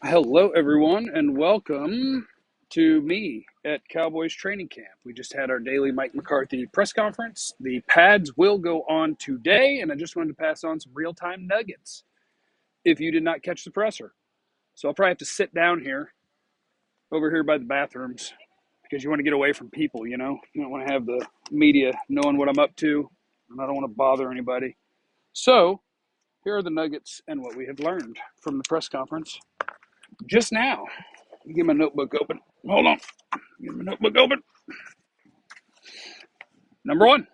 Hello, everyone, and welcome to me at Cowboys training camp. We just had our daily Mike McCarthy press conference. The pads will go on today, and I just wanted to pass on some real-time nuggets if you did not catch the presser. So I'll probably have to sit down here, over here by the bathrooms, because you want to get away from people, you know? You don't want to have the media knowing what I'm up to, and I don't want to bother anybody. So here are the nuggets and what we have learned from the press conference just now. Get my notebook open. Hold on. Get my notebook open. Number one,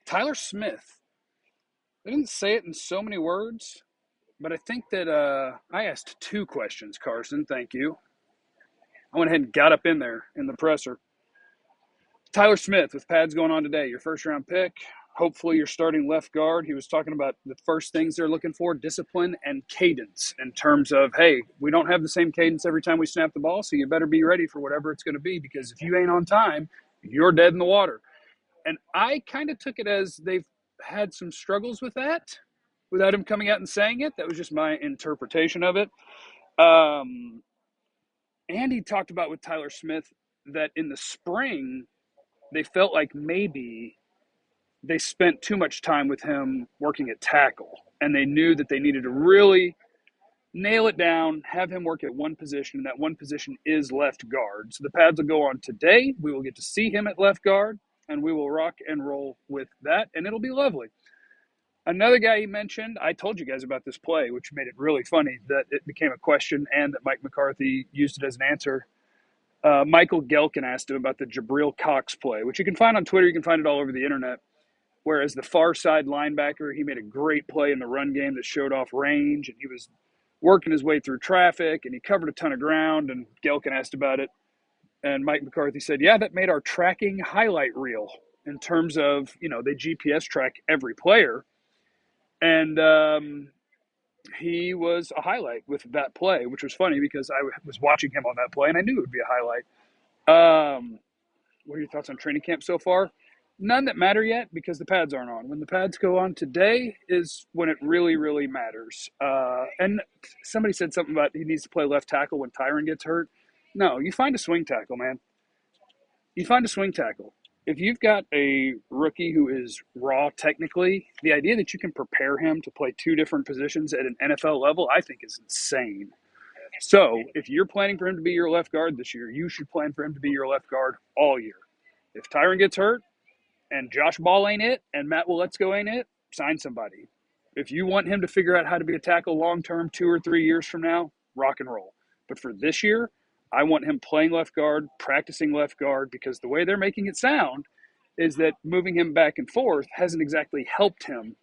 Tyler Smith. I didn't say it in so many words, but I think that I asked two questions, Carson. Thank you. I went ahead and got up in there in the presser. Tyler Smith, with pads going on today, your first round pick. Hopefully, you're starting left guard. He was talking about the first things they're looking for: discipline and cadence, in terms of, hey, we don't have the same cadence every time we snap the ball, so you better be ready for whatever it's going to be, because if you ain't on time, you're dead in the water. And I kind of took it as they've had some struggles with that without him coming out and saying it. That was just my interpretation of it. And he talked about with Tyler Smith that in the spring, they felt like maybe they spent too much time with him working at tackle, and they knew that they needed to really nail it down, have him work at one position, and that one position is left guard. So the pads will go on today. We will get to see him at left guard, and we will rock and roll with that, and it'll be lovely. Another guy he mentioned, I told you guys about this play, which made it really funny that it became a question and that Mike McCarthy used it as an answer. Michael Gelkin asked him about the Jabril Cox play, which you can find on Twitter. You can find it all over the internet. Whereas the far side linebacker, he made a great play in the run game that showed off range, and he was working his way through traffic, and he covered a ton of ground, and Gelkin asked about it. And Mike McCarthy said, yeah, that made our tracking highlight reel in terms of, they GPS track every player. And he was a highlight with that play, which was funny because I was watching him on that play, and I knew it would be a highlight. What are your thoughts on training camp so far? None that matter yet because the pads aren't on. When the pads go on today is when it really, really matters. And somebody said something about he needs to play left tackle when Tyron gets hurt. No, you find a swing tackle, man. You find a swing tackle. If you've got a rookie who is raw technically, the idea that you can prepare him to play two different positions at an NFL level, I think is insane. So if you're planning for him to be your left guard this year, you should plan for him to be your left guard all year. If Tyron gets hurt and Josh Ball ain't it and Matt Waletzko ain't it, sign somebody. If you want him to figure out how to be a tackle long-term 2 or 3 years from now, rock and roll. But for this year, I want him playing left guard, practicing left guard, because the way they're making it sound is that moving him back and forth hasn't exactly helped him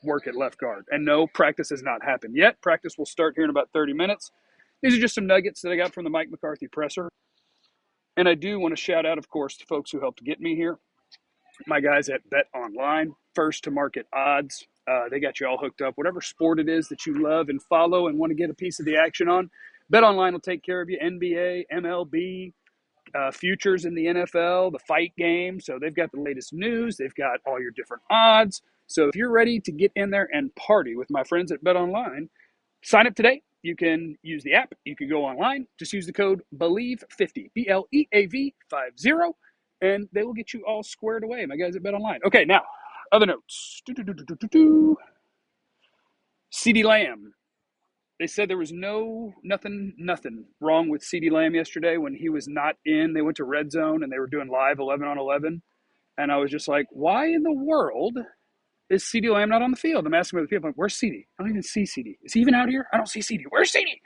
work at left guard. And no, practice has not happened yet. Practice will start here in about 30 minutes. These are just some nuggets that I got from the Mike McCarthy presser. And I do want to shout out, of course, to folks who helped get me here. My guys at Bet Online, first to market odds. They got you all hooked up. Whatever sport it is that you love and follow and want to get a piece of the action on, Bet Online will take care of you. NBA, MLB, futures in the NFL, the fight game. So they've got the latest news. They've got all your different odds. So if you're ready to get in there and party with my friends at Bet Online, sign up today. You can use the app. You can go online. Just use the code BELIEVE50, BLEAV50, and they will get you all squared away. My guys at Bet Online. Okay, now, other notes. CeeDee Lamb. They said there was nothing wrong with CeeDee Lamb yesterday when he was not in. They went to red zone and they were doing live 11 on 11. And I was just like, why in the world is CeeDee Lamb not on the field? I'm asking other people, like, where's CeeDee? I don't even see CeeDee. Is he even out here? I don't see CeeDee. Where's CeeDee?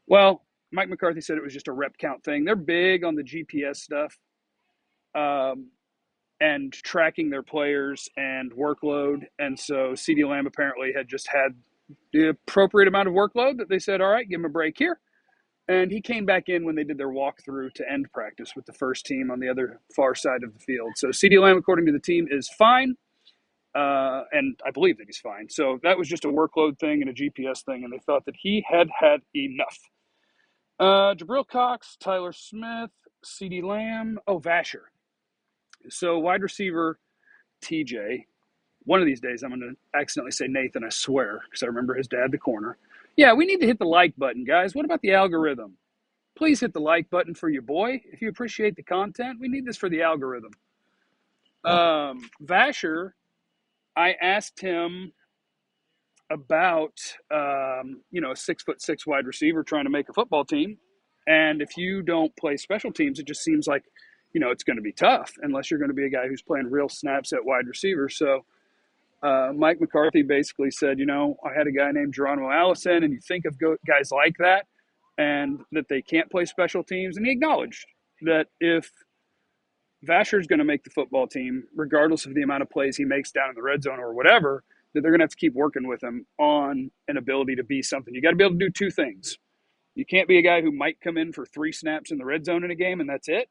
Well, Mike McCarthy said it was just a rep count thing. They're big on the GPS stuff and tracking their players and workload. And so CeeDee Lamb apparently had just had the appropriate amount of workload that they said, all right, give him a break here. And he came back in when they did their walkthrough to end practice with the first team on the other far side of the field. So CeeDee Lamb, according to the team, is fine. And I believe that he's fine. So that was just a workload thing and a GPS thing, and they thought that he had had enough. Jabril Cox, Tyler Smith, CeeDee Lamb, Vasher. So wide receiver TJ One of these days, I'm going to accidentally say Nathan, I swear, because I remember his dad, the corner. Yeah, we need to hit the like button, guys. What about the algorithm? Please hit the like button for your boy. If you appreciate the content, we need this for the algorithm. Vasher, I asked him about, a 6'6" wide receiver trying to make a football team. And if you don't play special teams, it just seems like, it's going to be tough unless you're going to be a guy who's playing real snaps at wide receiver. So Mike McCarthy basically said, I had a guy named Geronimo Allison, and you think of guys like that and that they can't play special teams. And he acknowledged that if Vasher's going to make the football team, regardless of the amount of plays he makes down in the red zone or whatever, that they're going to have to keep working with him on an ability to be something. You got to be able to do two things. You can't be a guy who might come in for 3 snaps in the red zone in a game, and that's it.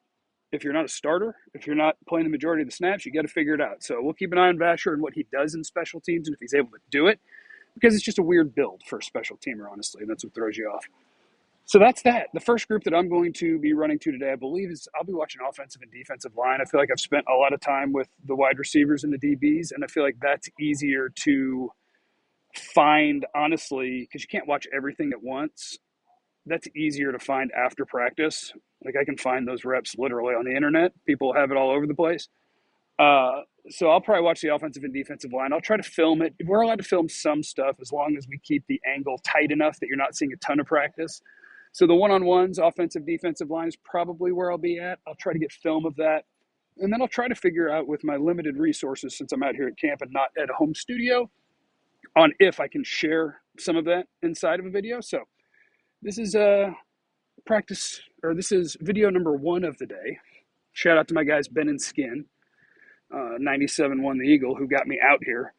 If you're not a starter, if you're not playing the majority of the snaps, you got to figure it out. So we'll keep an eye on Vasher and what he does in special teams and if he's able to do it, because it's just a weird build for a special teamer, honestly, and that's what throws you off. So that's that. The first group that I'm going to be running to today, I believe, is I'll be watching offensive and defensive line. I feel like I've spent a lot of time with the wide receivers and the DBs, and I feel like that's easier to find, honestly, because you can't watch everything at once. That's easier to find after practice. Like I can find those reps literally on the internet. People have it all over the place. So I'll probably watch the offensive and defensive line. I'll try to film it. We're allowed to film some stuff as long as we keep the angle tight enough that you're not seeing a ton of practice. So the one-on-ones, offensive, defensive line is probably where I'll be at. I'll try to get film of that. And then I'll try to figure out with my limited resources, since I'm out here at camp and not at a home studio, on if I can share some of that inside of a video. So this is this is video number 1 of the day. Shout out to my guys Ben and Skin. 97 won the Eagle, who got me out here.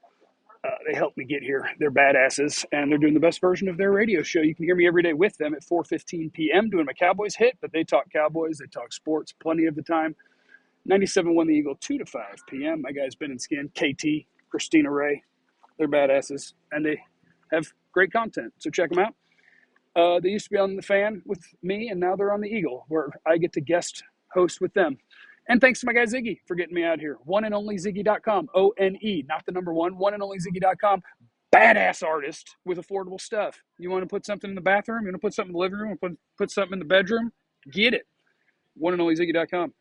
They helped me get here. They're badasses, and they're doing the best version of their radio show. You can hear me every day with them at 4:15 p.m. doing my Cowboys hit, but they talk Cowboys, they talk sports plenty of the time. 97 won the Eagle 2 to 5 p.m. My guys Ben and Skin, KT, Christina Ray, they're badasses, and they have great content, so check them out. They used to be on The Fan with me, and now they're on the Eagle, where I get to guest host with them. And thanks to my guy Ziggy for getting me out here. OneAndOnlyZiggy.com. O-N-E, not the number 1. OneAndOnlyZiggy.com. Badass artist with affordable stuff. You want to put something in the bathroom? You want to put something in the living room? Put something in the bedroom? Get it. OneAndOnlyZiggy.com.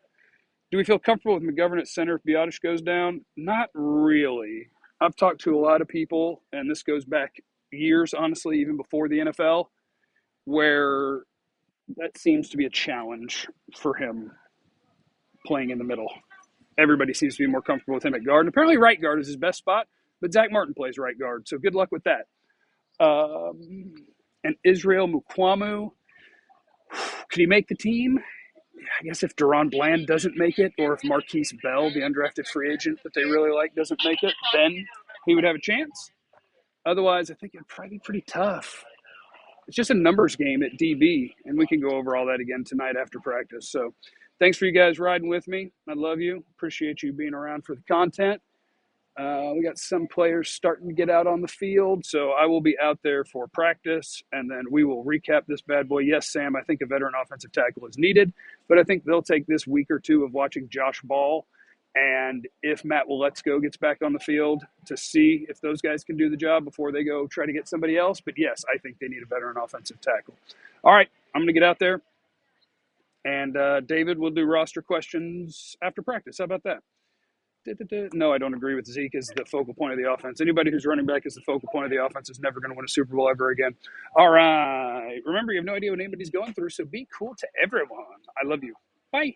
Do we feel comfortable with McGovern at center if Biotish goes down? Not really. I've talked to a lot of people, and this goes back years, honestly, even before the NFL, where that seems to be a challenge for him playing in the middle. Everybody seems to be more comfortable with him at guard. And apparently right guard is his best spot, but Zach Martin plays right guard, so good luck with that. And Israel Mukwamu, could he make the team? I guess if Deron Bland doesn't make it, or if Marquise Bell, the undrafted free agent that they really like, doesn't make it, then he would have a chance. Otherwise, I think it'd probably be pretty tough. It's just a numbers game at DB, and we can go over all that again tonight after practice. So thanks for you guys riding with me. I love you. Appreciate you being around for the content. We got some players starting to get out on the field, so I will be out there for practice, and then we will recap this bad boy. Yes, Sam, I think a veteran offensive tackle is needed, but I think they'll take this week or two of watching Josh Ball, and if Matt Willetsko gets back on the field, to see if those guys can do the job before they go try to get somebody else. But yes, I think they need a veteran offensive tackle. All right, I'm going to get out there. And David will do roster questions after practice. How about that? No, I don't agree with Zeke as the focal point of the offense. Anybody who's running back as the focal point of the offense is never going to win a Super Bowl ever again. All right. Remember, you have no idea what anybody's going through, so be cool to everyone. I love you. Bye.